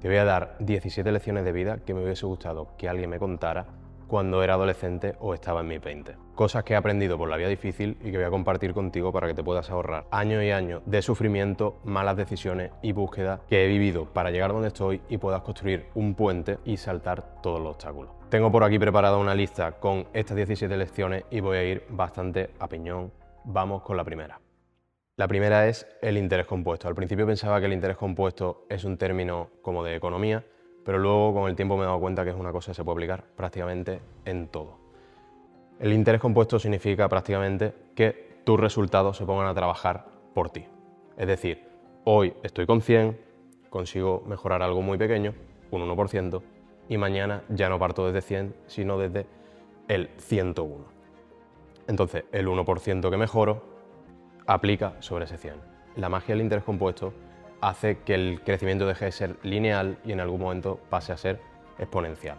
Te voy a dar 17 lecciones de vida que me hubiese gustado que alguien me contara cuando era adolescente o estaba en mis 20. Cosas que he aprendido por la vía difícil y que voy a compartir contigo para que te puedas ahorrar años y años de sufrimiento, malas decisiones y búsqueda que he vivido para llegar donde estoy y puedas construir un puente y saltar todos los obstáculos. Tengo por aquí preparada una lista con estas 17 lecciones y voy a ir bastante a piñón. Vamos con la primera. La primera es el interés compuesto. Al principio pensaba que el interés compuesto es un término como de economía, pero luego con el tiempo me he dado cuenta que es una cosa que se puede aplicar prácticamente en todo. El interés compuesto significa prácticamente que tus resultados se pongan a trabajar por ti. Es decir, hoy estoy con 100, consigo mejorar algo muy pequeño, un 1%, y mañana ya no parto desde 100, sino desde el 101. Entonces, el 1% que mejoro aplica sobre ese 100. La magia del interés compuesto hace que el crecimiento deje de ser lineal y en algún momento pase a ser exponencial.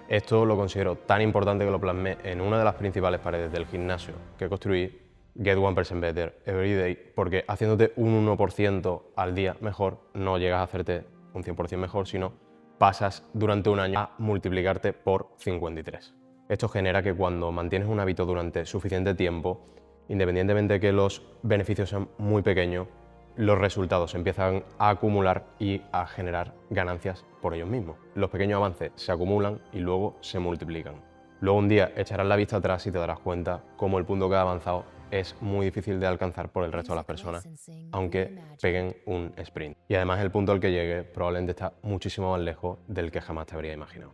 Esto lo considero tan importante que lo plasmé en una de las principales paredes del gimnasio que construí, Get 1% Better Every Day, porque haciéndote un 1% al día mejor, no llegas a hacerte un 100% mejor, sino pasas durante un año a multiplicarte por 53. Esto genera que cuando mantienes un hábito durante suficiente tiempo, independientemente de que los beneficios sean muy pequeños, los resultados empiezan a acumular y a generar ganancias por ellos mismos. Los pequeños avances se acumulan y luego se multiplican. Luego un día echarás la vista atrás y te darás cuenta cómo el punto que has avanzado es muy difícil de alcanzar por el resto de las personas, aunque peguen un sprint. Y además el punto al que llegue probablemente está muchísimo más lejos del que jamás te habría imaginado.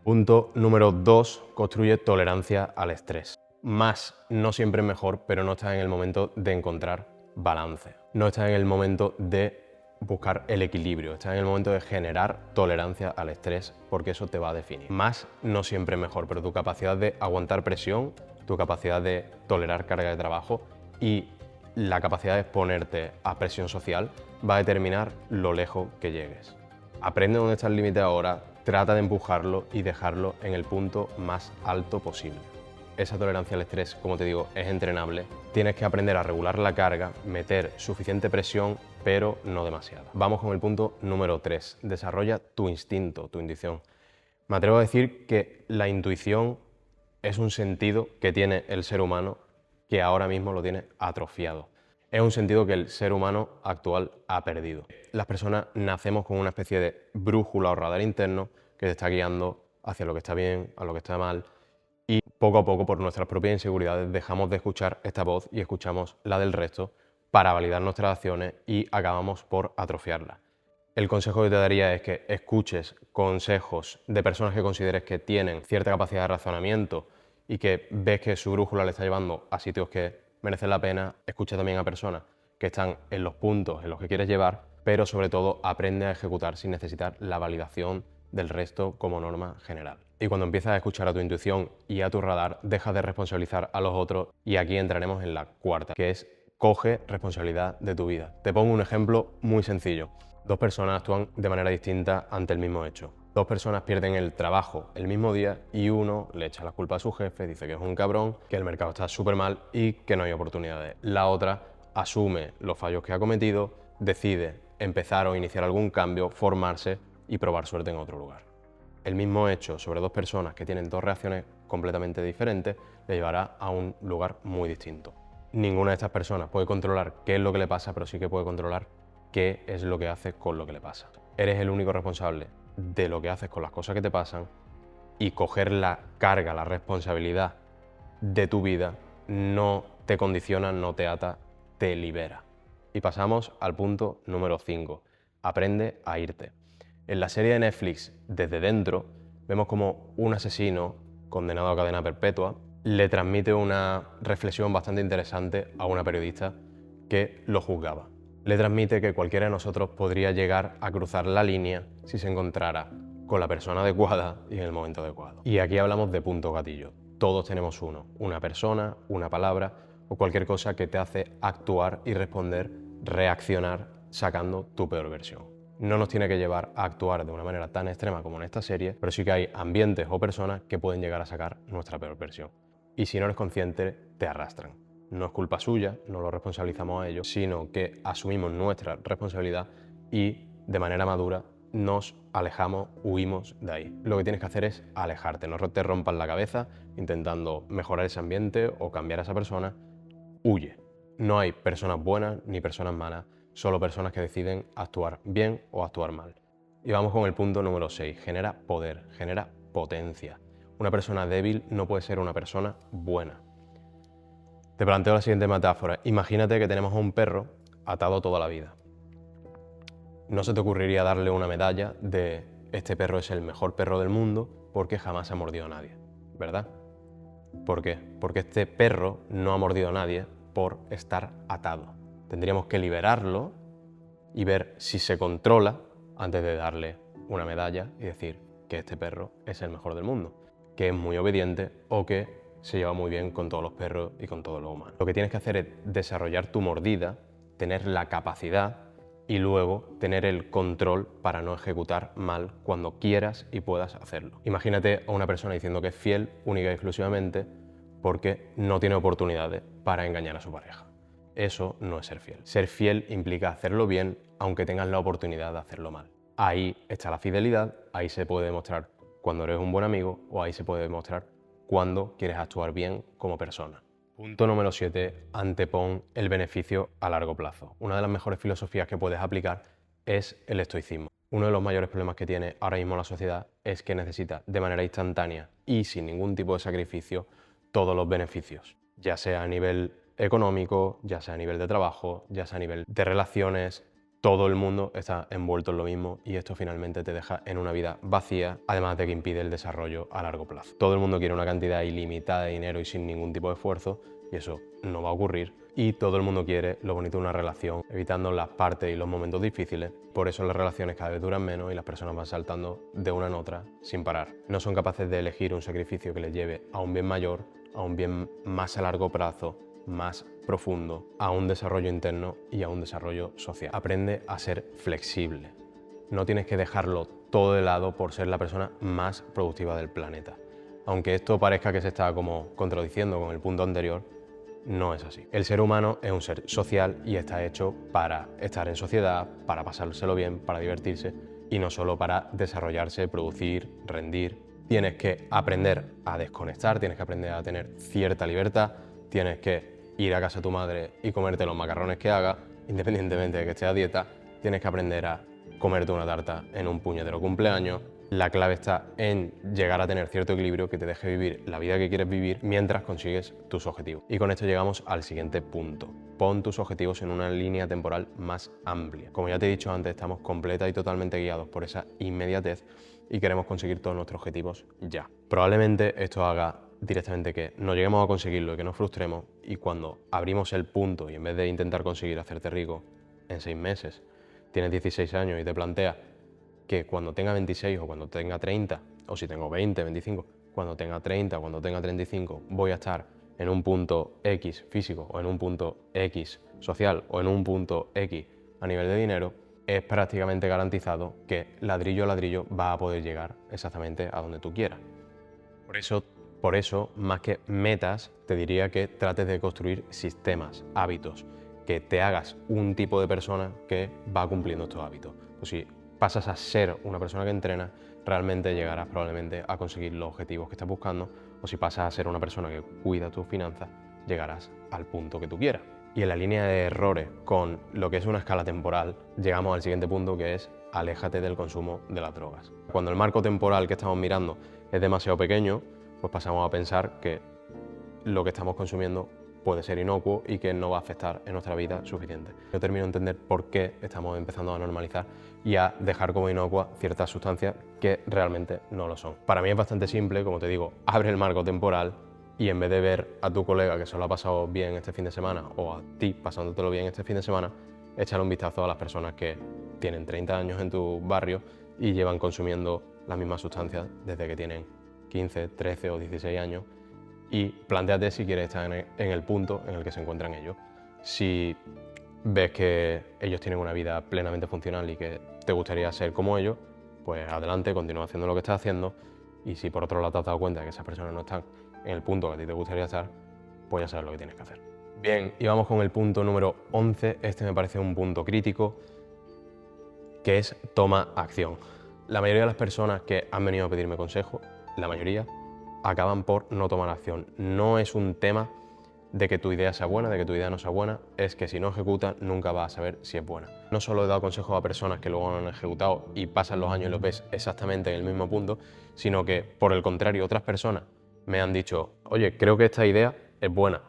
Punto número 2. Construye tolerancia al estrés. Más no siempre es mejor, pero no estás en el momento de encontrar balance. No estás en el momento de buscar el equilibrio, estás en el momento de generar tolerancia al estrés, porque eso te va a definir. Más no siempre es mejor, pero tu capacidad de aguantar presión, tu capacidad de tolerar carga de trabajo y la capacidad de exponerte a presión social va a determinar lo lejos que llegues. Aprende dónde está el límite ahora, trata de empujarlo y dejarlo en el punto más alto posible. Esa tolerancia al estrés, como te digo, es entrenable. Tienes que aprender a regular la carga, meter suficiente presión, pero no demasiada. Vamos con el punto número 3. Desarrolla tu instinto, tu intuición. Me atrevo a decir que la intuición es un sentido que tiene el ser humano que ahora mismo lo tiene atrofiado. Es un sentido que el ser humano actual ha perdido. Las personas nacemos con una especie de brújula o radar interno que te está guiando hacia lo que está bien, a lo que está mal, y poco a poco por nuestras propias inseguridades dejamos de escuchar esta voz y escuchamos la del resto para validar nuestras acciones y acabamos por atrofiarla. El consejo que te daría es que escuches consejos de personas que consideres que tienen cierta capacidad de razonamiento y que ves que su brújula le está llevando a sitios que merecen la pena. Escucha también a personas que están en los puntos en los que quieres llevar, pero sobre todo aprende a ejecutar sin necesitar la validación del resto como norma general. Y cuando empiezas a escuchar a tu intuición y a tu radar, dejas de responsabilizar a los otros y aquí entraremos en la cuarta, que es coge responsabilidad de tu vida. Te pongo un ejemplo muy sencillo. Dos personas actúan de manera distinta ante el mismo hecho. Dos personas pierden el trabajo el mismo día y uno le echa la culpa a su jefe, dice que es un cabrón, que el mercado está súper mal y que no hay oportunidades. La otra asume los fallos que ha cometido, decide empezar o iniciar algún cambio, formarse y probar suerte en otro lugar. El mismo hecho sobre dos personas que tienen dos reacciones completamente diferentes le llevará a un lugar muy distinto. Ninguna de estas personas puede controlar qué es lo que le pasa, pero sí que puede controlar qué es lo que hace con lo que le pasa. Eres el único responsable de lo que haces con las cosas que te pasan y coger la carga, la responsabilidad de tu vida no te condiciona, no te ata, te libera. Y pasamos al punto número 5. Aprende a irte. En la serie de Netflix Desde Dentro vemos como un asesino condenado a cadena perpetua le transmite una reflexión bastante interesante a una periodista que lo juzgaba. Le transmite que cualquiera de nosotros podría llegar a cruzar la línea si se encontrara con la persona adecuada y en el momento adecuado. Y aquí hablamos de punto gatillo. Todos tenemos uno, una persona, una palabra o cualquier cosa que te hace actuar y responder, reaccionar sacando tu peor versión. No nos tiene que llevar a actuar de una manera tan extrema como en esta serie, pero sí que hay ambientes o personas que pueden llegar a sacar nuestra peor versión. Y si no eres consciente, te arrastran. No es culpa suya, no lo responsabilizamos a ellos, sino que asumimos nuestra responsabilidad y de manera madura nos alejamos, huimos de ahí. Lo que tienes que hacer es alejarte, no te rompas la cabeza intentando mejorar ese ambiente o cambiar a esa persona. Huye. No hay personas buenas ni personas malas, solo personas que deciden actuar bien o actuar mal. Y vamos con el punto número 6. Genera poder, genera potencia. Una persona débil no puede ser una persona buena. Te planteo la siguiente metáfora. Imagínate que tenemos a un perro atado toda la vida. No se te ocurriría darle una medalla de este perro es el mejor perro del mundo porque jamás ha mordido a nadie, ¿verdad? ¿Por qué? Porque este perro no ha mordido a nadie por estar atado. Tendríamos que liberarlo y ver si se controla antes de darle una medalla y decir que este perro es el mejor del mundo, que es muy obediente o que se lleva muy bien con todos los perros y con todos los humanos. Lo que tienes que hacer es desarrollar tu mordida, tener la capacidad y luego tener el control para no ejecutar mal cuando quieras y puedas hacerlo. Imagínate a una persona diciendo que es fiel única y exclusivamente porque no tiene oportunidades para engañar a su pareja. Eso no es ser fiel. Ser fiel implica hacerlo bien aunque tengas la oportunidad de hacerlo mal. Ahí está la fidelidad, ahí se puede demostrar cuando eres un buen amigo o ahí se puede demostrar cuando quieres actuar bien como persona. Punto número 7. Antepon el beneficio a largo plazo. Una de las mejores filosofías que puedes aplicar es el estoicismo. Uno de los mayores problemas que tiene ahora mismo la sociedad es que necesita de manera instantánea y sin ningún tipo de sacrificio todos los beneficios, ya sea a nivel económico, ya sea a nivel de trabajo, ya sea a nivel de relaciones. Todo el mundo está envuelto en lo mismo y esto finalmente te deja en una vida vacía, además de que impide el desarrollo a largo plazo. Todo el mundo quiere una cantidad ilimitada de dinero y sin ningún tipo de esfuerzo y eso no va a ocurrir. Y todo el mundo quiere lo bonito de una relación, evitando las partes y los momentos difíciles. Por eso las relaciones cada vez duran menos y las personas van saltando de una en otra sin parar. No son capaces de elegir un sacrificio que les lleve a un bien mayor, a un bien más a largo plazo, más profundo, a un desarrollo interno y a un desarrollo social. Aprende a ser flexible. No tienes que dejarlo todo de lado por ser la persona más productiva del planeta. Aunque esto parezca que se está como contradiciendo con el punto anterior, no es así. El ser humano es un ser social y está hecho para estar en sociedad, para pasárselo bien, para divertirse y no solo para desarrollarse, producir, rendir. Tienes que aprender a desconectar, tienes que aprender a tener cierta libertad, tienes que ir a casa de tu madre y comerte los macarrones que haga, independientemente de que esté a dieta, tienes que aprender a comerte una tarta en un puñetero cumpleaños. La clave está en llegar a tener cierto equilibrio que te deje vivir la vida que quieres vivir mientras consigues tus objetivos. Y con esto llegamos al siguiente punto. Pon tus objetivos en una línea temporal más amplia. Como ya te he dicho antes, estamos completa y totalmente guiados por esa inmediatez y queremos conseguir todos nuestros objetivos ya. Probablemente esto haga directamente que no lleguemos a conseguirlo y que nos frustremos y cuando abrimos el punto y en vez de intentar conseguir hacerte rico en 6 meses, tienes 16 años y te planteas que cuando tenga 26 o cuando tenga 30, o si tengo 20, 25, cuando tenga 30, cuando tenga 35, voy a estar en un punto X físico o en un punto X social o en un punto X a nivel de dinero, es prácticamente garantizado que ladrillo a ladrillo va a poder llegar exactamente a donde tú quieras. Por eso, más que metas, te diría que trates de construir sistemas, hábitos, que te hagas un tipo de persona que va cumpliendo estos hábitos. Pues si pasas a ser una persona que entrena, realmente llegarás probablemente a conseguir los objetivos que estás buscando, o si pasas a ser una persona que cuida tus finanzas, llegarás al punto que tú quieras. Y en la línea de errores con lo que es una escala temporal, llegamos al siguiente punto que es aléjate del consumo de las drogas. Cuando el marco temporal que estamos mirando es demasiado pequeño, pues pasamos a pensar que lo que estamos consumiendo puede ser inocuo y que no va a afectar en nuestra vida suficiente. Yo termino de entender por qué estamos empezando a normalizar y a dejar como inocua ciertas sustancias que realmente no lo son. Para mí es bastante simple, como te digo, abre el marco temporal y en vez de ver a tu colega que se lo ha pasado bien este fin de semana o a ti pasándotelo bien este fin de semana, échale un vistazo a las personas que tienen 30 años en tu barrio y llevan consumiendo las mismas sustancias desde que tienen 15, 13 o 16 años y plantéate si quieres estar en el punto en el que se encuentran ellos. Si ves que ellos tienen una vida plenamente funcional y que te gustaría ser como ellos, pues adelante, continúa haciendo lo que estás haciendo y si por otro lado te has dado cuenta de que esas personas no están en el punto que a ti te gustaría estar, pues ya sabes lo que tienes que hacer. Bien, y vamos con el punto número 11. Este me parece un punto crítico. que es toma acción. La mayoría de las personas que han venido a pedirme consejo, la mayoría, acaban por no tomar acción. No es un tema de que tu idea sea buena, de que tu idea no sea buena, es que si no ejecutas nunca vas a saber si es buena. No solo he dado consejos a personas que luego no han ejecutado y pasan los años y los ves exactamente en el mismo punto, sino que por el contrario otras personas me han dicho, oye, creo que esta idea es buena,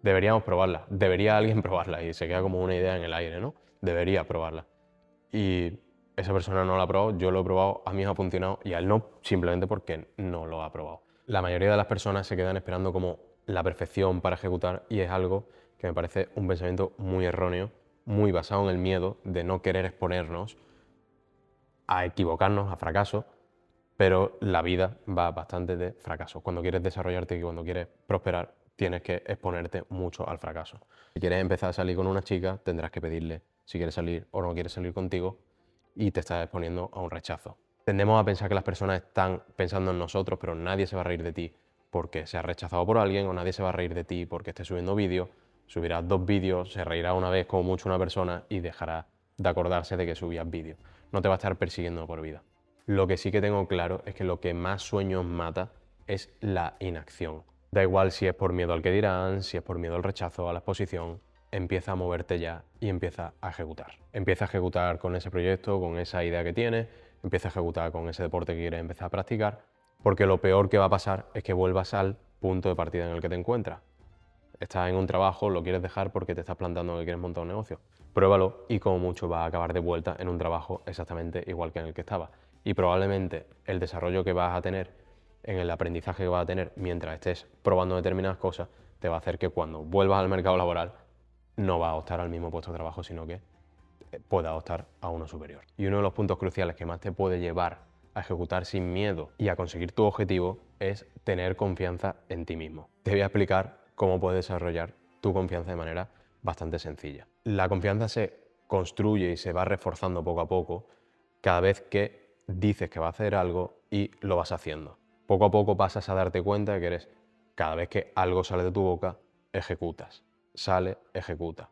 deberíamos probarla, debería alguien probarla, y se queda como una idea en el aire, ¿no? Debería probarla. Y esa persona no lo ha probado, yo lo he probado, a mí me ha funcionado y a él no, simplemente porque no lo ha probado. La mayoría de las personas se quedan esperando como la perfección para ejecutar y es algo que me parece un pensamiento muy erróneo, muy basado en el miedo de no querer exponernos a equivocarnos, a fracasos, pero la vida va bastante de fracasos. Cuando quieres desarrollarte y cuando quieres prosperar, tienes que exponerte mucho al fracaso. Si quieres empezar a salir con una chica, tendrás que pedirle si quiere salir o no quiere salir contigo y te estás exponiendo a un rechazo. Tendemos a pensar que las personas están pensando en nosotros, pero nadie se va a reír de ti porque se ha rechazado por alguien o nadie se va a reír de ti porque estés subiendo vídeos. Subirás 2 vídeos, se reirá una vez como mucho una persona y dejará de acordarse de que subías vídeos. No te va a estar persiguiendo por vida. Lo que sí que tengo claro es que lo que más sueños mata es la inacción. Da igual si es por miedo al que dirán, si es por miedo al rechazo, a la exposición, empieza a moverte ya y empieza a ejecutar. Empieza a ejecutar con ese proyecto, con esa idea que tienes, empieza a ejecutar con ese deporte que quieres empezar a practicar, porque lo peor que va a pasar es que vuelvas al punto de partida en el que te encuentras. Estás en un trabajo, lo quieres dejar porque te estás planteando que quieres montar un negocio. Pruébalo y como mucho vas a acabar de vuelta en un trabajo exactamente igual que en el que estabas. Y probablemente el desarrollo que vas a tener, en el aprendizaje que vas a tener mientras estés probando determinadas cosas, te va a hacer que cuando vuelvas al mercado laboral no vas a optar al mismo puesto de trabajo, sino que puedas optar a uno superior. Y uno de los puntos cruciales que más te puede llevar a ejecutar sin miedo y a conseguir tu objetivo es tener confianza en ti mismo. Te voy a explicar cómo puedes desarrollar tu confianza de manera bastante sencilla. La confianza se construye y se va reforzando poco a poco cada vez que dices que vas a hacer algo y lo vas haciendo. Poco a poco pasas a darte cuenta de que eres, cada vez que algo sale de tu boca, ejecutas. Sale, ejecuta.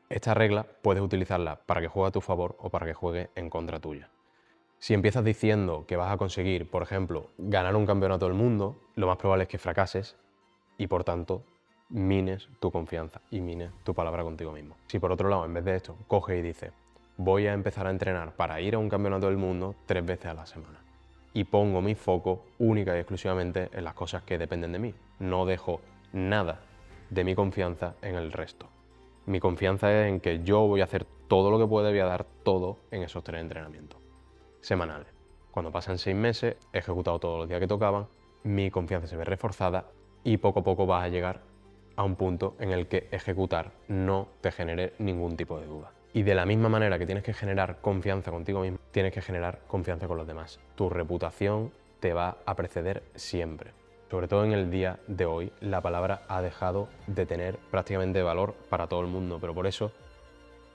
Esta regla puedes utilizarla para que juegue a tu favor o para que juegue en contra tuya. Si empiezas diciendo que vas a conseguir, por ejemplo, ganar un campeonato del mundo, lo más probable es que fracases y por tanto mines tu confianza y mines tu palabra contigo mismo. Si por otro lado, en vez de esto, coges y dices, voy a empezar a entrenar para ir a un campeonato del mundo 3 veces a la semana y pongo mi foco única y exclusivamente en las cosas que dependen de mí, no dejo nada de mi confianza en el resto. Mi confianza es en que yo voy a hacer todo lo que pueda y voy a dar todo en esos 3 entrenamientos semanales. Cuando pasan 6 meses, he ejecutado todos los días que tocaban, mi confianza se ve reforzada y poco a poco vas a llegar a un punto en el que ejecutar no te genere ningún tipo de duda. Y de la misma manera que tienes que generar confianza contigo mismo, tienes que generar confianza con los demás. Tu reputación te va a preceder siempre. Sobre todo en el día de hoy, la palabra ha dejado de tener prácticamente valor para todo el mundo, pero por eso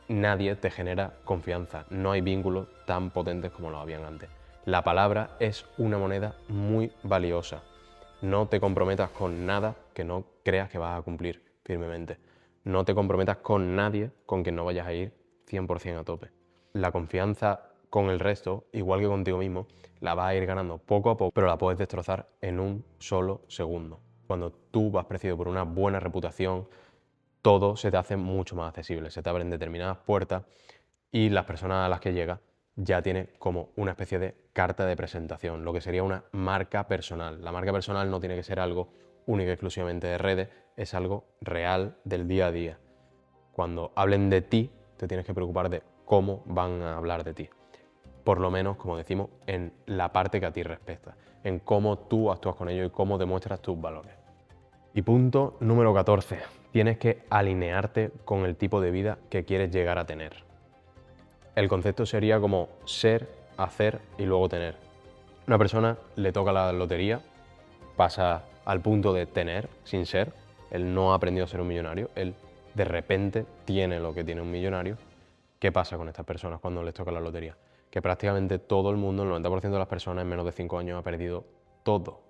nadie te genera confianza. No hay vínculos tan potentes como lo habían antes. La palabra es una moneda muy valiosa. No te comprometas con nada que no creas que vas a cumplir firmemente. No te comprometas con nadie con quien no vayas a ir 100% a tope. La confianza con el resto, igual que contigo mismo, la vas a ir ganando poco a poco, pero la puedes destrozar en un solo segundo. Cuando tú vas precedido por una buena reputación, todo se te hace mucho más accesible, se te abren determinadas puertas y las personas a las que llegas ya tienen como una especie de carta de presentación, lo que sería una marca personal. La marca personal no tiene que ser algo único y exclusivamente de redes, es algo real del día a día. Cuando hablen de ti, te tienes que preocupar de cómo van a hablar de ti. Por lo menos, como decimos, en la parte que a ti respecta, en cómo tú actúas con ellos y cómo demuestras tus valores. Y punto número 14. Tienes que alinearte con el tipo de vida que quieres llegar a tener. El concepto sería como ser, hacer y luego tener. Una persona le toca la lotería, pasa al punto de tener sin ser, él no ha aprendido a ser un millonario, él de repente tiene lo que tiene un millonario. ¿Qué pasa con estas personas cuando les toca la lotería? Que prácticamente todo el mundo, el 90% de las personas en menos de 5 años ha perdido todo,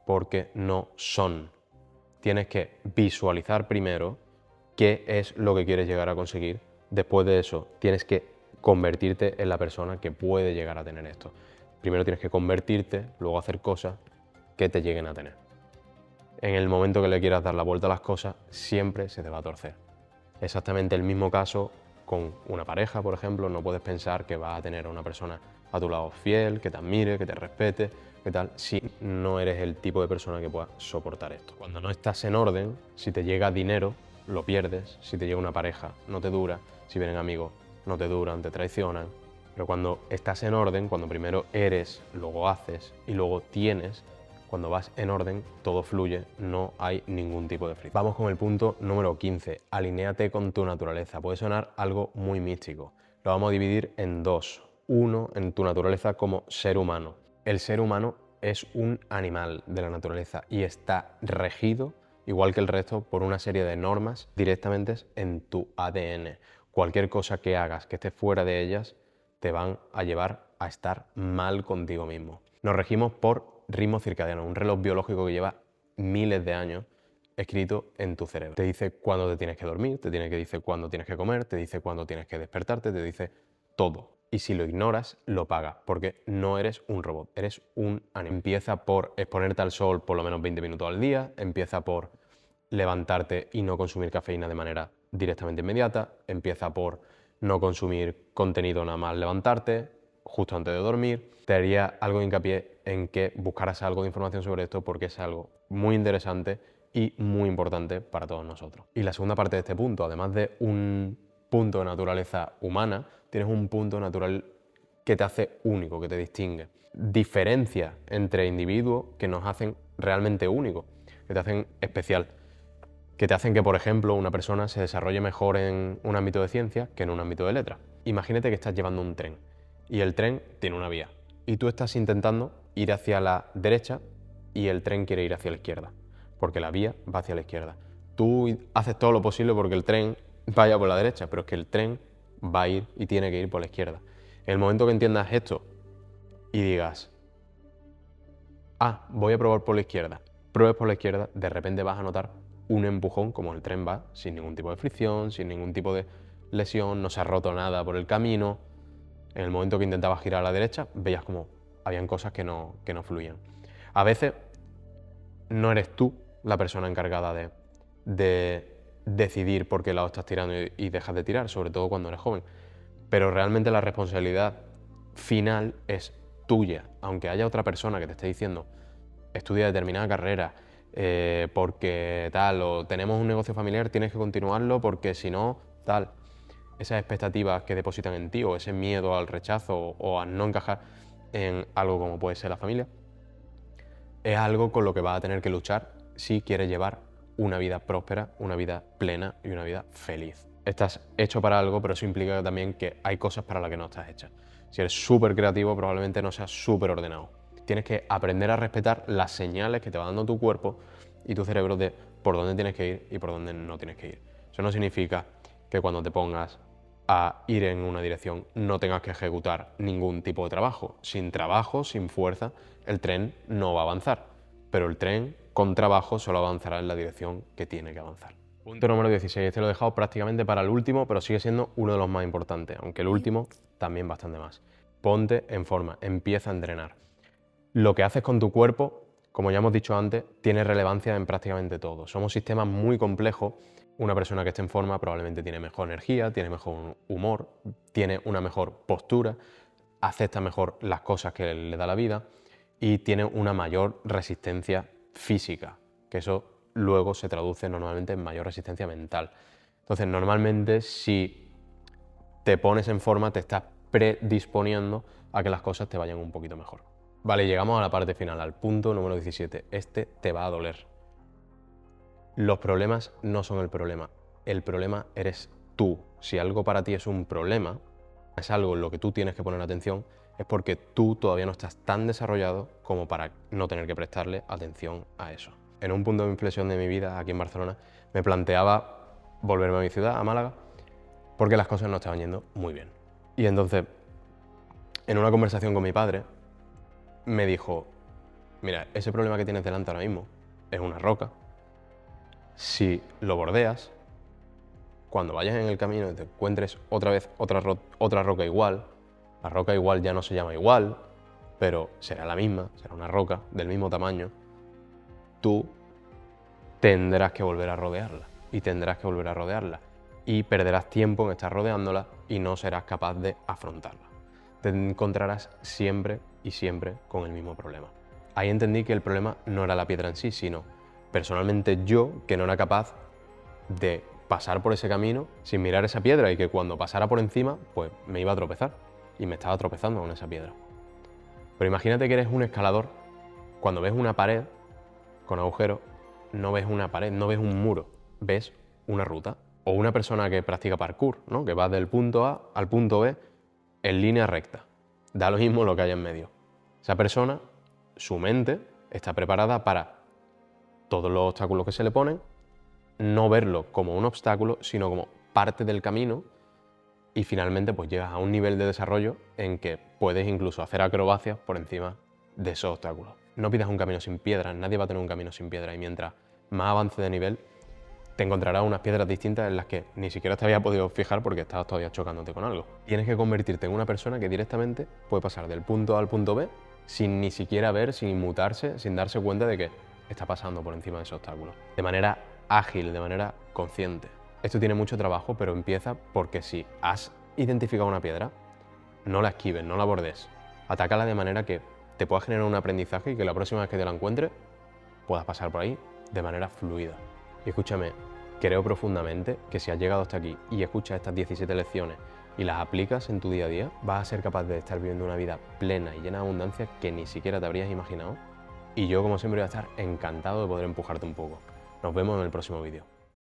porque no son. Tienes que visualizar primero qué es lo que quieres llegar a conseguir. Después de eso, tienes que convertirte en la persona que puede llegar a tener esto. Primero tienes que convertirte, luego hacer cosas que te lleguen a tener. En el momento que le quieras dar la vuelta a las cosas, siempre se te va a torcer. Exactamente el mismo caso con una pareja, por ejemplo. No puedes pensar que vas a tener a una persona a tu lado fiel, que te admire, que te respete, que tal, si no eres el tipo de persona que pueda soportar esto. Cuando no estás en orden, si te llega dinero, lo pierdes. Si te llega una pareja, no te dura. Si vienen amigos, no te duran, te traicionan. Pero cuando estás en orden, cuando primero eres, luego haces y luego tienes, cuando vas en orden, todo fluye, no hay ningún tipo de fricción. Vamos con el punto número 15. Alinéate con tu naturaleza. Puede sonar algo muy místico. Lo vamos a dividir en dos. Uno, en tu naturaleza como ser humano. El ser humano es un animal de la naturaleza y está regido, igual que el resto, por una serie de normas directamente en tu ADN. Cualquier cosa que hagas que esté fuera de ellas te van a llevar a estar mal contigo mismo. Nos regimos por ritmo circadiano, un reloj biológico que lleva miles de años escrito en tu cerebro. Te dice cuándo te tienes que dormir, te dice cuándo tienes que comer, te dice cuándo tienes que despertarte, te dice todo. Y si lo ignoras, lo pagas, porque no eres un robot, eres un animal. Empieza por exponerte al sol por lo menos 20 minutos al día, empieza por levantarte y no consumir cafeína de manera directamente inmediata, empieza por no consumir contenido nada más levantarte, justo antes de dormir. Te haría algo de hincapié en que buscaras algo de información sobre esto porque es algo muy interesante y muy importante para todos nosotros. Y la segunda parte de este punto, además de un punto de naturaleza humana, tienes un punto natural que te hace único, que te distingue. Diferencias entre individuos que nos hacen realmente únicos, que te hacen especial, que te hacen que, por ejemplo, una persona se desarrolle mejor en un ámbito de ciencia que en un ámbito de letras. Imagínate que estás llevando un tren y el tren tiene una vía y tú estás intentando ir hacia la derecha y el tren quiere ir hacia la izquierda, porque la vía va hacia la izquierda. Tú haces todo lo posible porque el tren vaya por la derecha, pero es que el tren va a ir y tiene que ir por la izquierda. En el momento que entiendas esto y digas, voy a probar por la izquierda, pruebes por la izquierda, de repente vas a notar un empujón, como el tren va, sin ningún tipo de fricción, sin ningún tipo de lesión, no se ha roto nada por el camino. En el momento que intentabas girar a la derecha, veías como habían cosas que no fluían. A veces no eres tú la persona encargada de decidir por qué lado estás tirando y dejas de tirar, sobre todo cuando eres joven. Pero realmente la responsabilidad final es tuya, aunque haya otra persona que te esté diciendo estudia determinada carrera, porque tal, o tenemos un negocio familiar, tienes que continuarlo porque si no, tal. Esas expectativas que depositan en ti o ese miedo al rechazo o a no encajar en algo como puede ser la familia, es algo con lo que vas a tener que luchar si quieres llevar una vida próspera, una vida plena y una vida feliz. Estás hecho para algo, pero eso implica también que hay cosas para las que no estás hecha. Si eres súper creativo, probablemente no seas súper ordenado. Tienes que aprender a respetar las señales que te va dando tu cuerpo y tu cerebro de por dónde tienes que ir y por dónde no tienes que ir. Eso no significa que cuando te pongas a ir en una dirección no tengas que ejecutar ningún tipo de trabajo. Sin trabajo, sin fuerza, el tren no va a avanzar. Pero el tren con trabajo solo avanzará en la dirección que tiene que avanzar. Punto número 16. Este lo he dejado prácticamente para el último, pero sigue siendo uno de los más importantes, aunque el último también bastante más. Ponte en forma, empieza a entrenar. Lo que haces con tu cuerpo, como ya hemos dicho antes, tiene relevancia en prácticamente todo. Somos sistemas muy complejos. Una persona que esté en forma probablemente tiene mejor energía, tiene mejor humor, tiene una mejor postura, acepta mejor las cosas que le da la vida y tiene una mayor resistencia física, que eso luego se traduce normalmente en mayor resistencia mental. Entonces, normalmente si te pones en forma, te estás predisponiendo a que las cosas te vayan un poquito mejor. Vale, llegamos a la parte final, al punto número 17. Este te va a doler. Los problemas no son el problema eres tú. Si algo para ti es un problema, es algo en lo que tú tienes que poner atención, es porque tú todavía no estás tan desarrollado como para no tener que prestarle atención a eso. En un punto de inflexión de mi vida, aquí en Barcelona, me planteaba volverme a mi ciudad, a Málaga, porque las cosas no estaban yendo muy bien. Y entonces, en una conversación con mi padre, me dijo, mira, ese problema que tienes delante ahora mismo es una roca. Si lo bordeas, cuando vayas en el camino y te encuentres otra vez otra roca igual, la roca igual ya no se llama igual, pero será la misma, será una roca del mismo tamaño, tú tendrás que volver a rodearla y tendrás que volver a rodearla y perderás tiempo en estar rodeándola y no serás capaz de afrontarla. Te encontrarás siempre y siempre con el mismo problema. Ahí entendí que el problema no era la piedra en sí, sino personalmente yo, que no era capaz de pasar por ese camino sin mirar esa piedra y que cuando pasara por encima, pues me iba a tropezar y me estaba tropezando con esa piedra. Pero imagínate que eres un escalador, cuando ves una pared con agujeros, no ves una pared, no ves un muro, ves una ruta. O una persona que practica parkour, ¿no? Que va del punto A al punto B en línea recta. Da lo mismo lo que haya en medio. Esa persona, su mente, está preparada para todos los obstáculos que se le ponen, no verlo como un obstáculo, sino como parte del camino y finalmente pues llegas a un nivel de desarrollo en que puedes incluso hacer acrobacias por encima de esos obstáculos. No pidas un camino sin piedras, nadie va a tener un camino sin piedras y mientras más avance de nivel, te encontrarás unas piedras distintas en las que ni siquiera te había podido fijar porque estabas todavía chocándote con algo. Tienes que convertirte en una persona que directamente puede pasar del punto A al punto B sin ni siquiera ver, sin inmutarse, sin darse cuenta de que está pasando por encima de ese obstáculo. De manera ágil, de manera consciente. Esto tiene mucho trabajo, pero empieza porque si has identificado una piedra, no la esquives, no la bordes. Atácala de manera que te pueda generar un aprendizaje y que la próxima vez que te la encuentres puedas pasar por ahí de manera fluida. Y escúchame, creo profundamente que si has llegado hasta aquí y escuchas estas 17 lecciones y las aplicas en tu día a día, vas a ser capaz de estar viviendo una vida plena y llena de abundancia que ni siquiera te habrías imaginado. Y yo, como siempre, voy a estar encantado de poder empujarte un poco. Nos vemos en el próximo vídeo.